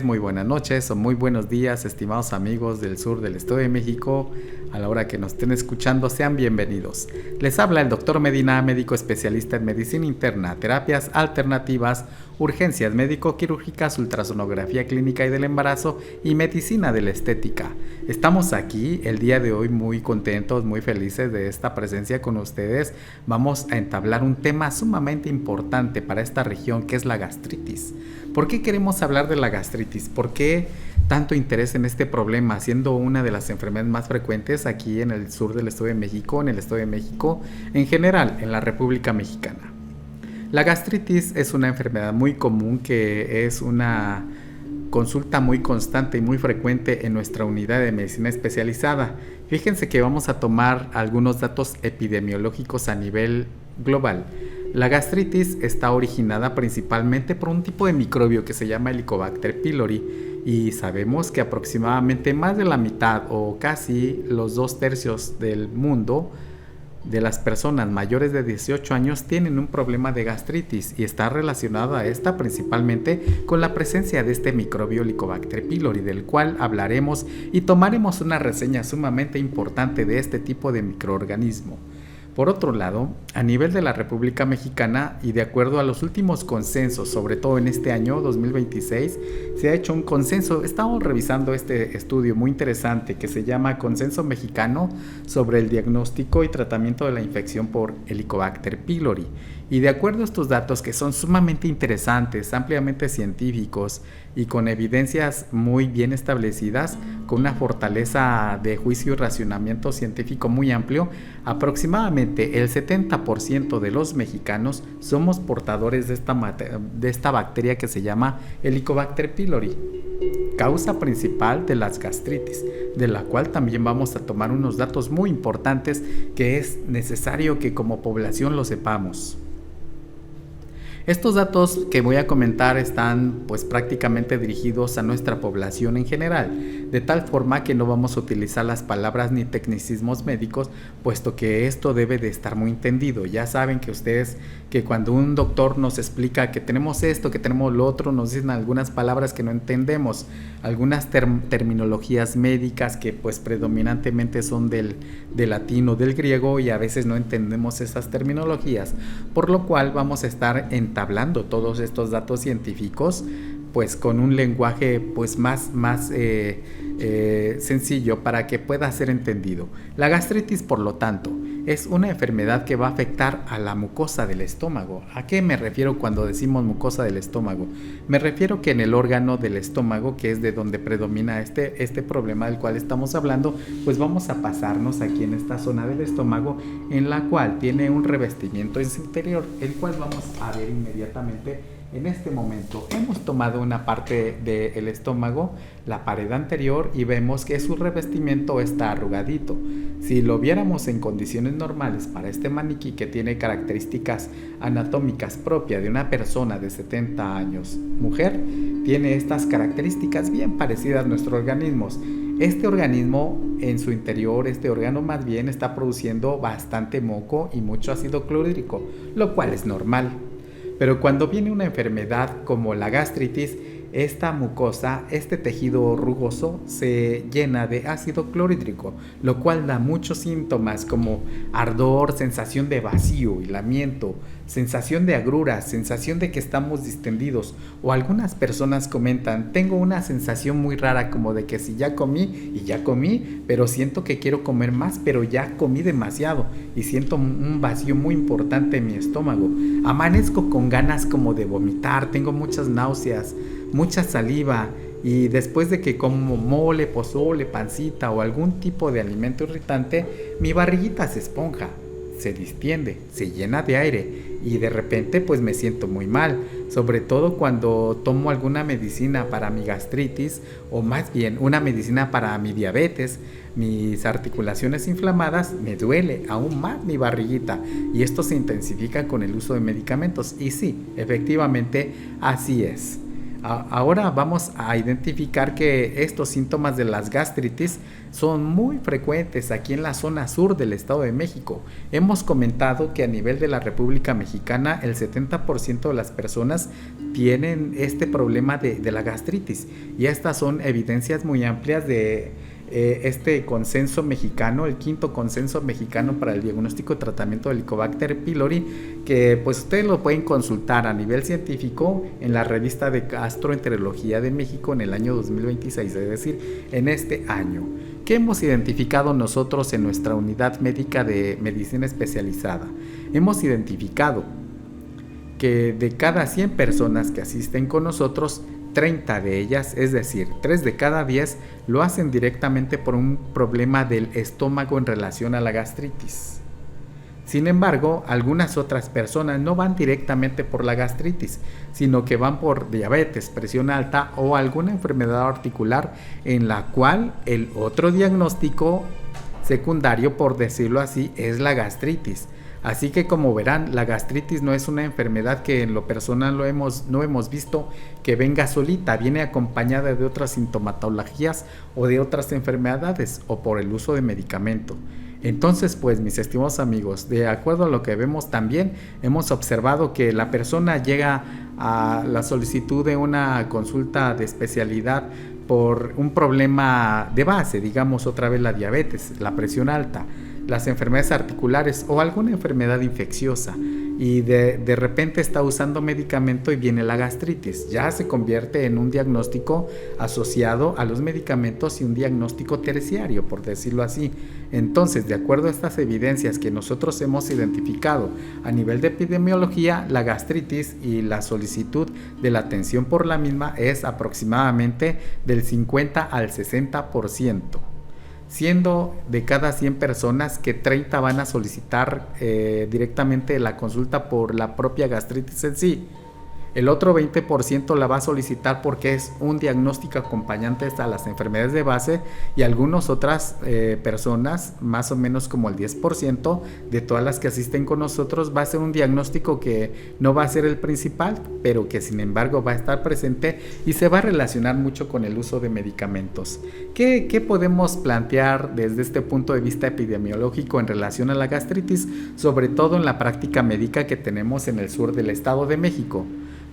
Muy buenas noches o muy buenos días, estimados amigos del sur del Estado de México. A la hora que nos estén escuchando, sean bienvenidos. Les habla el Dr. Medina, médico especialista en medicina interna, terapias alternativas, urgencias médico-quirúrgicas, ultrasonografía clínica y del embarazo y medicina de la estética. Estamos aquí el día de hoy muy contentos, muy felices de esta presencia con ustedes. Vamos a entablar un tema sumamente importante para esta región, que es la gastritis. ¿Por qué queremos hablar de la gastritis? ¿Por qué tanto interés en este problema, siendo una de las enfermedades más frecuentes aquí en el sur del Estado de México, en el Estado de México, en general, en la República Mexicana? La gastritis es una enfermedad muy común que es una consulta muy constante y muy frecuente en nuestra unidad de medicina especializada. Fíjense que vamos a tomar algunos datos epidemiológicos a nivel global. La gastritis está originada principalmente por un tipo de microbio que se llama Helicobacter pylori, y sabemos que aproximadamente más de la mitad o casi los 2/3 del mundo de las personas mayores de 18 años tienen un problema de gastritis, y está relacionada a esta principalmente con la presencia de este microbio Helicobacter pylori, del cual hablaremos y tomaremos una reseña sumamente importante de este tipo de microorganismo. Por otro lado, a nivel de la República Mexicana y de acuerdo a los últimos consensos, sobre todo en este año 2026, se ha hecho un consenso. Estamos revisando este estudio muy interesante que se llama Consenso Mexicano sobre el diagnóstico y tratamiento de la infección por Helicobacter pylori. Y de acuerdo a estos datos, que son sumamente interesantes, ampliamente científicos y con evidencias muy bien establecidas, con una fortaleza de juicio y racionamiento científico muy amplio, aproximadamente el 70% de los mexicanos somos portadores de esta bacteria que se llama Helicobacter pylori, causa principal de las gastritis, de la cual también vamos a tomar unos datos muy importantes que es necesario que como población lo sepamos. Estos datos que voy a comentar están pues prácticamente dirigidos a nuestra población en general, de tal forma que no vamos a utilizar las palabras ni tecnicismos médicos, puesto que esto debe de estar muy entendido. Ya saben que ustedes que cuando un doctor nos explica que tenemos esto, que tenemos lo otro, nos dicen algunas palabras que no entendemos, algunas terminologías médicas que pues predominantemente son del latín o del griego, y a veces no entendemos esas terminologías, por lo cual vamos a estar entablando todos estos datos científicos pues con un lenguaje pues más sencillo para que pueda ser entendido. La gastritis, por lo tanto, es una enfermedad que va a afectar a la mucosa del estómago. ¿A qué me refiero cuando decimos mucosa del estómago? Me refiero que en el órgano del estómago, que es de donde predomina este problema del cual estamos hablando, pues vamos a pasarnos aquí en esta zona del estómago, en la cual tiene un revestimiento en su interior, el cual vamos a ver inmediatamente. En este momento hemos tomado una parte del estómago, la pared anterior, y vemos que su revestimiento está arrugadito. Si lo viéramos en condiciones normales para este maniquí, que tiene características anatómicas propias de una persona de 70 años, mujer, tiene estas características bien parecidas a nuestros organismos. Este organismo en su interior, este órgano más bien, está produciendo bastante moco y mucho ácido clorhídrico, lo cual es normal. Pero cuando viene una enfermedad como la gastritis, esta mucosa, este tejido rugoso, se llena de ácido clorhídrico, lo cual da muchos síntomas como ardor, sensación de vacío, hilamiento, sensación de agruras, sensación de que estamos distendidos, o algunas personas comentan: tengo una sensación muy rara como de que si ya comí, pero siento que quiero comer más, pero ya comí demasiado y siento un vacío muy importante en mi estómago. Amanezco con ganas como de vomitar, tengo muchas náuseas, mucha saliva, y después de que como mole, pozole, pancita o algún tipo de alimento irritante, mi barriguita se esponja, se distiende, se llena de aire, y de repente pues me siento muy mal, sobre todo cuando tomo alguna medicina para mi gastritis, o más bien una medicina para mi diabetes, mis articulaciones inflamadas, me duele aún más mi barriguita, y esto se intensifica con el uso de medicamentos. Y sí, efectivamente así es. Ahora vamos a identificar que estos síntomas de las gastritis son muy frecuentes aquí en la zona sur del Estado de México. Hemos comentado que a nivel de la República Mexicana el 70% de las personas tienen este problema de la gastritis, y estas son evidencias muy amplias de este consenso mexicano, el quinto consenso mexicano para el diagnóstico y tratamiento del Helicobacter pylori, que pues ustedes lo pueden consultar a nivel científico en la revista de Gastroenterología de México en el año 2026, es decir, en este año. ¿Qué hemos identificado nosotros en nuestra unidad médica de medicina especializada? Hemos identificado que de cada 100 personas que asisten con nosotros, 30 de ellas, es decir, 3 de cada 10, lo hacen directamente por un problema del estómago en relación a la gastritis. Sin embargo, algunas otras personas no van directamente por la gastritis, sino que van por diabetes, presión alta o alguna enfermedad articular en la cual el otro diagnóstico secundario, por decirlo así, es la gastritis. Así que, como verán, la gastritis no es una enfermedad que en lo personal no hemos visto que venga solita, viene acompañada de otras sintomatologías o de otras enfermedades o por el uso de medicamento. Entonces, pues, mis estimados amigos, de acuerdo a lo que vemos, también hemos observado que la persona llega a la solicitud de una consulta de especialidad por un problema de base, digamos otra vez la diabetes, la presión alta, las enfermedades articulares o alguna enfermedad infecciosa, y de repente está usando medicamento y viene la gastritis. Ya se convierte en un diagnóstico asociado a los medicamentos y un diagnóstico terciario, por decirlo así. Entonces, de acuerdo a estas evidencias que nosotros hemos identificado a nivel de epidemiología, la gastritis y la solicitud de la atención por la misma es aproximadamente del 50 al 60%. Siendo de cada 100 personas que 30 van a solicitar directamente la consulta por la propia gastritis en sí. El otro 20% la va a solicitar porque es un diagnóstico acompañante a las enfermedades de base, y algunas otras personas, más o menos como el 10% de todas las que asisten con nosotros, va a ser un diagnóstico que no va a ser el principal, pero que sin embargo va a estar presente y se va a relacionar mucho con el uso de medicamentos. ¿Qué podemos plantear desde este punto de vista epidemiológico en relación a la gastritis, sobre todo en la práctica médica que tenemos en el sur del Estado de México?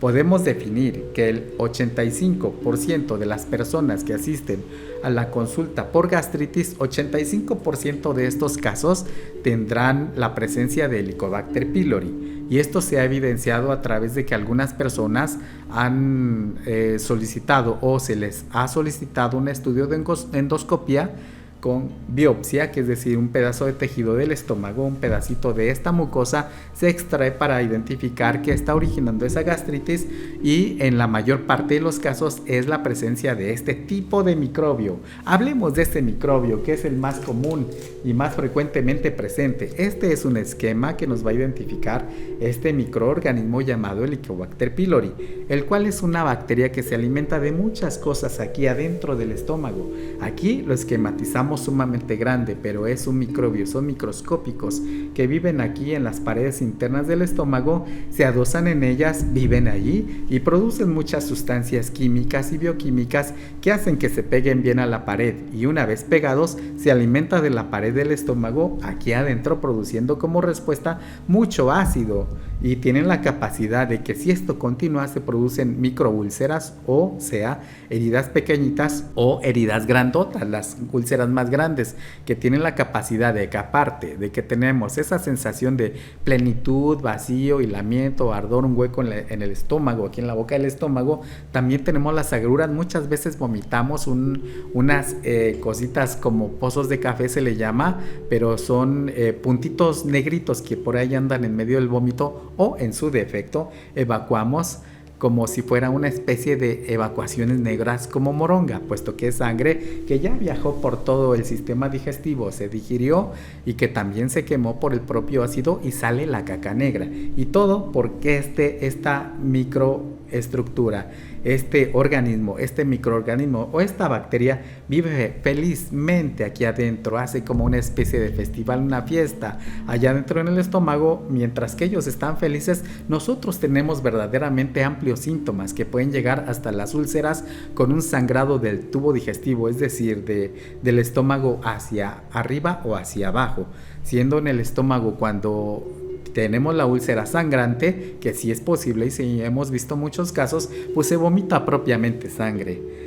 Podemos definir que el 85% de las personas que asisten a la consulta por gastritis, 85% de estos casos tendrán la presencia de Helicobacter pylori, y esto se ha evidenciado a través de que algunas personas han solicitado o se les ha solicitado un estudio de endoscopia con biopsia, que es decir, un pedazo de tejido del estómago, un pedacito de esta mucosa se extrae para identificar qué está originando esa gastritis, y en la mayor parte de los casos es la presencia de este tipo de microbio. Hablemos de este microbio, que es el más común y más frecuentemente presente. Este es un esquema que nos va a identificar este microorganismo llamado Helicobacter pylori, el cual es una bacteria que se alimenta de muchas cosas aquí adentro del estómago. Aquí lo esquematizamos sumamente grande, pero es un microbio, son microscópicos que viven aquí en las paredes internas del estómago, se adosan en ellas, viven allí y producen muchas sustancias químicas y bioquímicas que hacen que se peguen bien a la pared, y una vez pegados se alimenta de la pared del estómago aquí adentro, produciendo como respuesta mucho ácido, y tienen la capacidad de que si esto continúa se producen microúlceras, o sea, heridas pequeñitas o heridas grandotas, las úlceras más grandes, que tienen la capacidad de que, aparte de que tenemos esa sensación de plenitud, vacío, hilamiento, ardor, un hueco en el estómago, aquí en la boca del estómago, también tenemos las agruras. Muchas veces vomitamos unas cositas como pozos de café se le llama, pero son puntitos negritos que por ahí andan en medio del vómito, o en su defecto evacuamos como si fuera una especie de evacuaciones negras como moronga, puesto que es sangre que ya viajó por todo el sistema digestivo, se digirió y que también se quemó por el propio ácido, y sale la caca negra. Y todo porque esta microestructura, este organismo, este microorganismo o esta bacteria vive felizmente aquí adentro, hace como una especie de festival, una fiesta allá adentro en el estómago. Mientras que ellos están felices, nosotros tenemos verdaderamente amplios síntomas que pueden llegar hasta las úlceras con un sangrado del tubo digestivo, es decir, del estómago hacia arriba o hacia abajo, siendo en el estómago cuando tenemos la úlcera sangrante, que sí es posible y sí hemos visto muchos casos, pues se vomita propiamente sangre.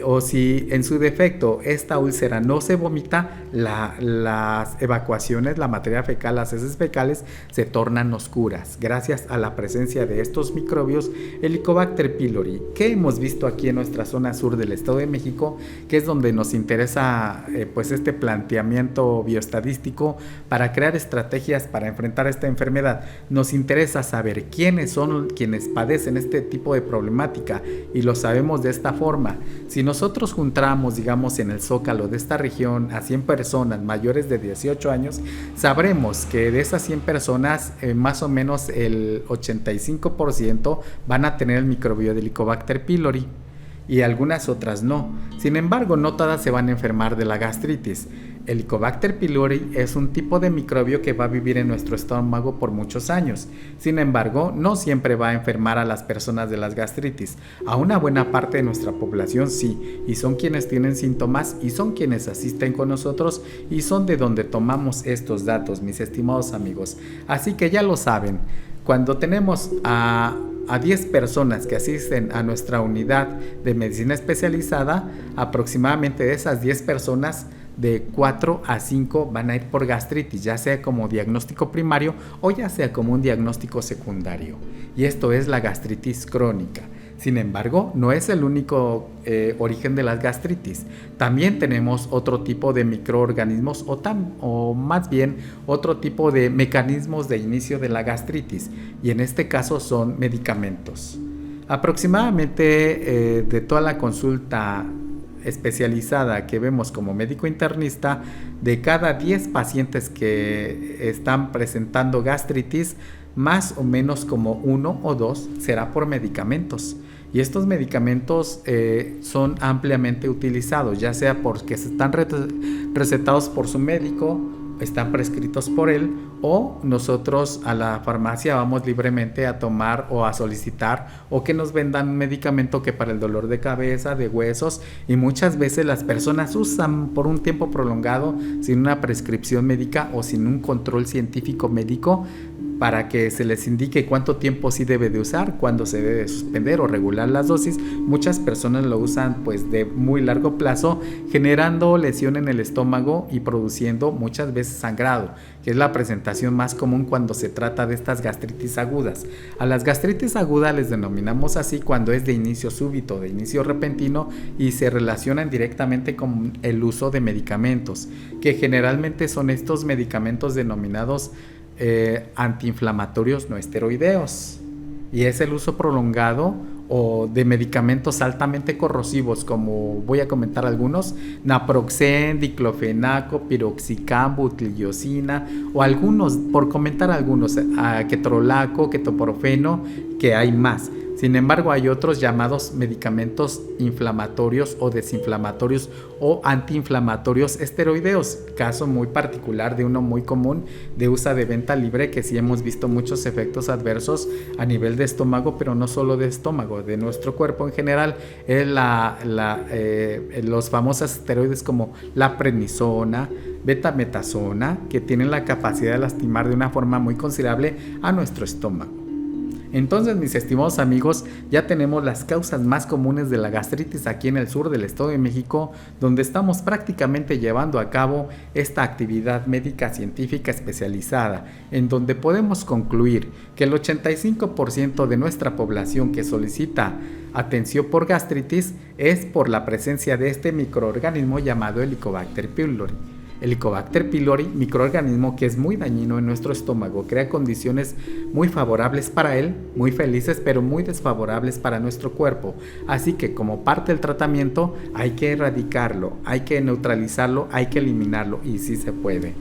O si en su defecto esta úlcera no se vomita, las evacuaciones, la materia fecal, las heces fecales se tornan oscuras gracias a la presencia de estos microbios Helicobacter pylori, que hemos visto aquí en nuestra zona sur del Estado de México, que es donde nos interesa pues este planteamiento bioestadístico para crear estrategias para enfrentar esta enfermedad. Nos interesa saber quiénes son quienes padecen este tipo de problemática y lo sabemos de esta forma. Si nosotros juntamos, digamos, en el zócalo de esta región a 100 personas mayores de 18 años, sabremos que de esas 100 personas, más o menos el 85% van a tener el microbio de Helicobacter pylori y algunas otras no. Sin embargo, no todas se van a enfermar de la gastritis. Helicobacter pylori es un tipo de microbio que va a vivir en nuestro estómago por muchos años. Sin embargo, no siempre va a enfermar a las personas de las gastritis. A una buena parte de nuestra población sí, y son quienes tienen síntomas y son quienes asisten con nosotros y son de donde tomamos estos datos, mis estimados amigos. Así que ya lo saben, cuando tenemos a 10 personas que asisten a nuestra unidad de medicina especializada, aproximadamente de esas 10 personas, de 4 a 5 van a ir por gastritis, ya sea como diagnóstico primario o ya sea como un diagnóstico secundario. Y esto es la gastritis crónica. Sin embargo, no es el único origen de las gastritis. También tenemos otro tipo de microorganismos o más bien otro tipo de mecanismos de inicio de la gastritis. Y en este caso son medicamentos. Aproximadamente de toda la consulta especializada que vemos como médico internista, de cada 10 pacientes que están presentando gastritis, más o menos como 1 o 2 será por medicamentos. Y estos medicamentos son ampliamente utilizados, ya sea porque están recetados por su médico, están prescritos por él, o nosotros a la farmacia vamos libremente a tomar o a solicitar o que nos vendan un medicamento que para el dolor de cabeza, de huesos, y muchas veces las personas usan por un tiempo prolongado sin una prescripción médica o sin un control científico médico para que se les indique cuánto tiempo sí debe de usar, cuándo se debe suspender o regular las dosis. Muchas personas lo usan pues de muy largo plazo, generando lesión en el estómago y produciendo muchas veces sangrado, que es la presentación más común cuando se trata de estas gastritis agudas. A las gastritis agudas les denominamos así cuando es de inicio súbito, de inicio repentino, y se relacionan directamente con el uso de medicamentos, que generalmente son estos medicamentos denominados antiinflamatorios no esteroideos, y es el uso prolongado o de medicamentos altamente corrosivos, como voy a comentar algunos: naproxen, diclofenaco, piroxicam, butilliosina, o algunos, por comentar algunos, ketorolaco, ketoprofeno, que hay más. Sin embargo, hay otros llamados medicamentos inflamatorios o desinflamatorios o antiinflamatorios esteroideos, caso muy particular de uno muy común de uso de venta libre, que sí hemos visto muchos efectos adversos a nivel de estómago, pero no solo de estómago, de nuestro cuerpo en general. Es los famosos esteroides como la prednisona, betametasona, que tienen la capacidad de lastimar de una forma muy considerable a nuestro estómago. Entonces, mis estimados amigos, ya tenemos las causas más comunes de la gastritis aquí en el sur del Estado de México, donde estamos prácticamente llevando a cabo esta actividad médica científica especializada, en donde podemos concluir que el 85% de nuestra población que solicita atención por gastritis es por la presencia de este microorganismo llamado Helicobacter pylori. Helicobacter pylori, microorganismo que es muy dañino en nuestro estómago, crea condiciones muy favorables para él, muy felices, pero muy desfavorables para nuestro cuerpo. Así que como parte del tratamiento hay que erradicarlo, hay que neutralizarlo, hay que eliminarlo, y sí se puede.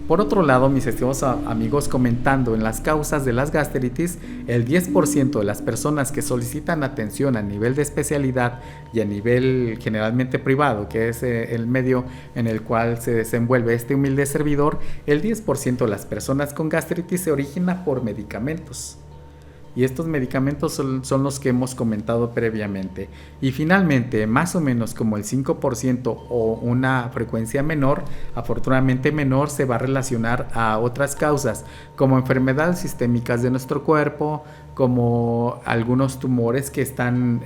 Por otro lado, mis estimados amigos, comentando en las causas de las gastritis, el 10% de las personas que solicitan atención a nivel de especialidad y a nivel generalmente privado, que es el medio en el cual se desenvuelve este humilde servidor, el 10% de las personas con gastritis se origina por medicamentos. Y estos medicamentos son los que hemos comentado previamente. Y finalmente, más o menos como el 5% o una frecuencia menor, afortunadamente menor, se va a relacionar a otras causas, como enfermedades sistémicas de nuestro cuerpo, como algunos tumores que están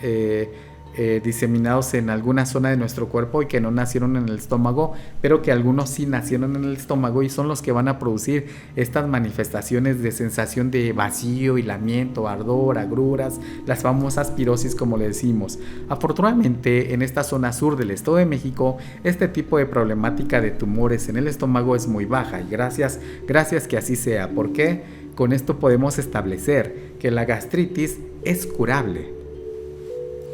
diseminados en alguna zona de nuestro cuerpo y que no nacieron en el estómago, pero que algunos sí nacieron en el estómago y son los que van a producir estas manifestaciones de sensación de vacío, hilamiento, ardor, agruras, las famosas pirosis como le decimos. Afortunadamente en esta zona sur del Estado de México este tipo de problemática de tumores en el estómago es muy baja y gracias que así sea, porque con esto podemos establecer que la gastritis es curable.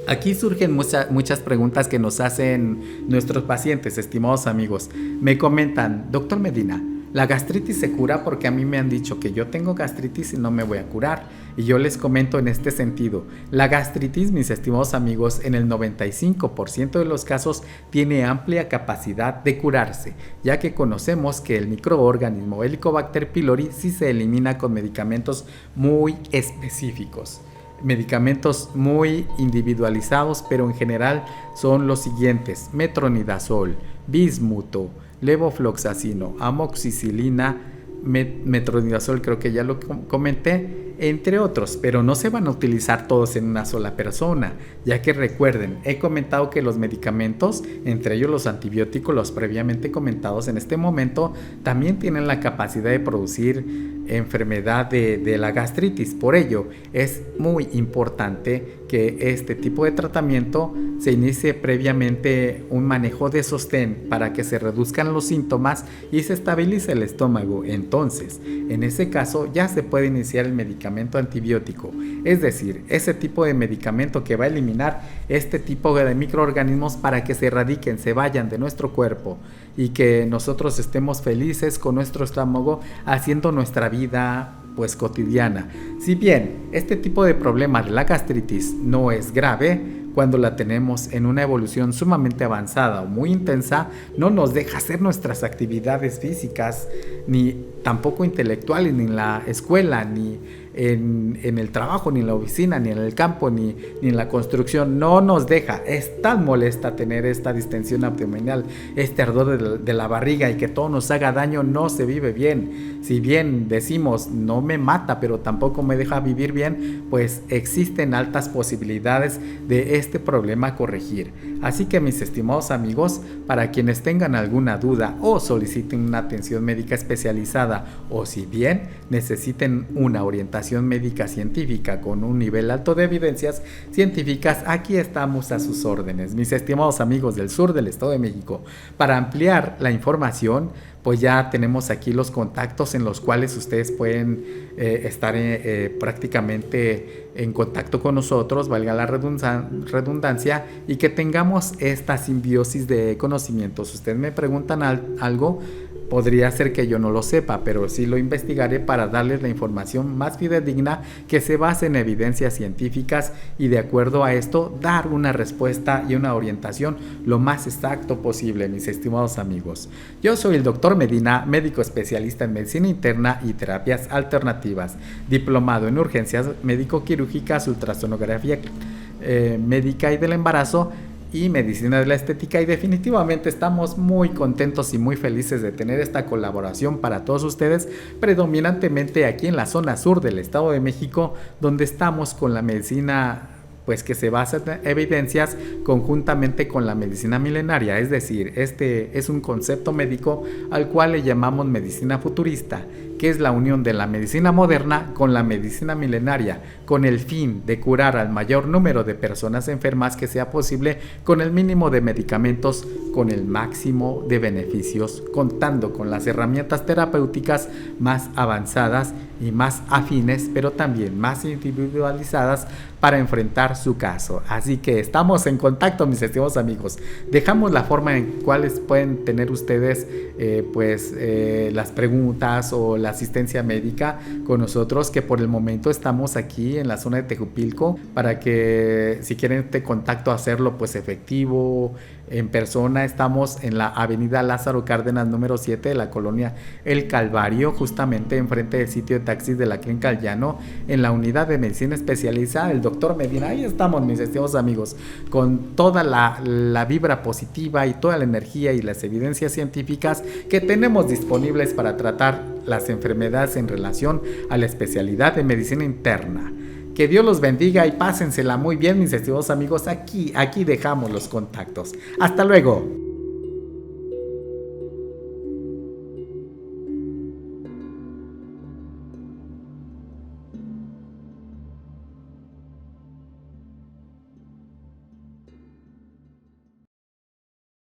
Aquí surgen muchas preguntas que nos hacen nuestros pacientes, estimados amigos. Me comentan, doctor Medina, ¿la gastritis se cura? Porque a mí me han dicho que yo tengo gastritis y no me voy a curar. Y yo les comento en este sentido, la gastritis, mis estimados amigos, en el 95% de los casos tiene amplia capacidad de curarse, ya que conocemos que el microorganismo Helicobacter pylori sí se elimina con medicamentos muy específicos. Medicamentos muy individualizados, pero en general son los siguientes: metronidazol, bismuto, levofloxacino, amoxicilina, metronidazol, creo que ya lo comenté, entre otros, pero no se van a utilizar todos en una sola persona, ya que recuerden, he comentado que los medicamentos, entre ellos los antibióticos, los previamente comentados en este momento, también tienen la capacidad de producir enfermedad de la gastritis. Por ello, es muy importante que este tipo de tratamiento se inicie previamente un manejo de sostén para que se reduzcan los síntomas y se estabilice el estómago. Entonces, en ese caso ya se puede iniciar el medicamento antibiótico, es decir, ese tipo de medicamento que va a eliminar este tipo de microorganismos para que se erradiquen, se vayan de nuestro cuerpo y que nosotros estemos felices con nuestro estómago haciendo nuestra vida pues cotidiana. Si bien este tipo de problema de la gastritis no es grave, cuando la tenemos en una evolución sumamente avanzada o muy intensa, no nos deja hacer nuestras actividades físicas, ni tampoco intelectuales, ni en la escuela, ni en el trabajo, ni en la oficina, ni en el campo, ni en la construcción. No nos deja. Es tan molesta tener esta distensión abdominal, este ardor de la barriga y que todo nos haga daño. No se vive bien. Si bien decimos no me mata, pero tampoco me deja vivir bien, pues existen altas posibilidades de este problema a corregir. Así que, mis estimados amigos, para quienes tengan alguna duda o soliciten una atención médica especializada, o si bien necesiten una orientación médica científica con un nivel alto de evidencias científicas, aquí estamos a sus órdenes, mis estimados amigos del sur del Estado de México. Para ampliar la información, pues ya tenemos aquí los contactos en los cuales ustedes pueden estar prácticamente en contacto con nosotros, valga la redundancia, y que tengamos esta simbiosis de conocimientos. Ustedes me preguntan algo, podría ser que yo no lo sepa, pero sí lo investigaré para darles la información más fidedigna que se base en evidencias científicas y de acuerdo a esto dar una respuesta y una orientación lo más exacto posible, mis estimados amigos. Yo soy el doctor Medina, médico especialista en medicina interna y terapias alternativas, diplomado en urgencias médico-quirúrgicas, ultrasonografía médica y del embarazo y medicina de la estética, y definitivamente estamos muy contentos y muy felices de tener esta colaboración para todos ustedes, predominantemente aquí en la zona sur del Estado de México, donde estamos con la medicina pues que se basa en evidencias conjuntamente con la medicina milenaria, es decir, este es un concepto médico al cual le llamamos medicina futurista, que es la unión de la medicina moderna con la medicina milenaria, con el fin de curar al mayor número de personas enfermas que sea posible con el mínimo de medicamentos, con el máximo de beneficios, contando con las herramientas terapéuticas más avanzadas y más afines, pero también más individualizadas para enfrentar su caso. Así que estamos en contacto, mis estimados amigos. Dejamos la forma en cuales pueden tener ustedes las preguntas o la asistencia médica con nosotros, que por el momento estamos aquí en la zona de Tejupilco, para que si quieren este contacto hacerlo pues efectivo, en persona. Estamos en la avenida Lázaro Cárdenas número 7 de la colonia El Calvario, justamente enfrente del sitio de taxis de la Clínica El Llano, en la unidad de medicina especializada el doctor Medina. Ahí estamos, mis estimados amigos, con toda la vibra positiva y toda la energía y las evidencias científicas que tenemos disponibles para tratar las enfermedades en relación a la especialidad de medicina interna. Que Dios los bendiga y pásensela muy bien, mis estimados amigos. Aquí dejamos los contactos. Hasta luego.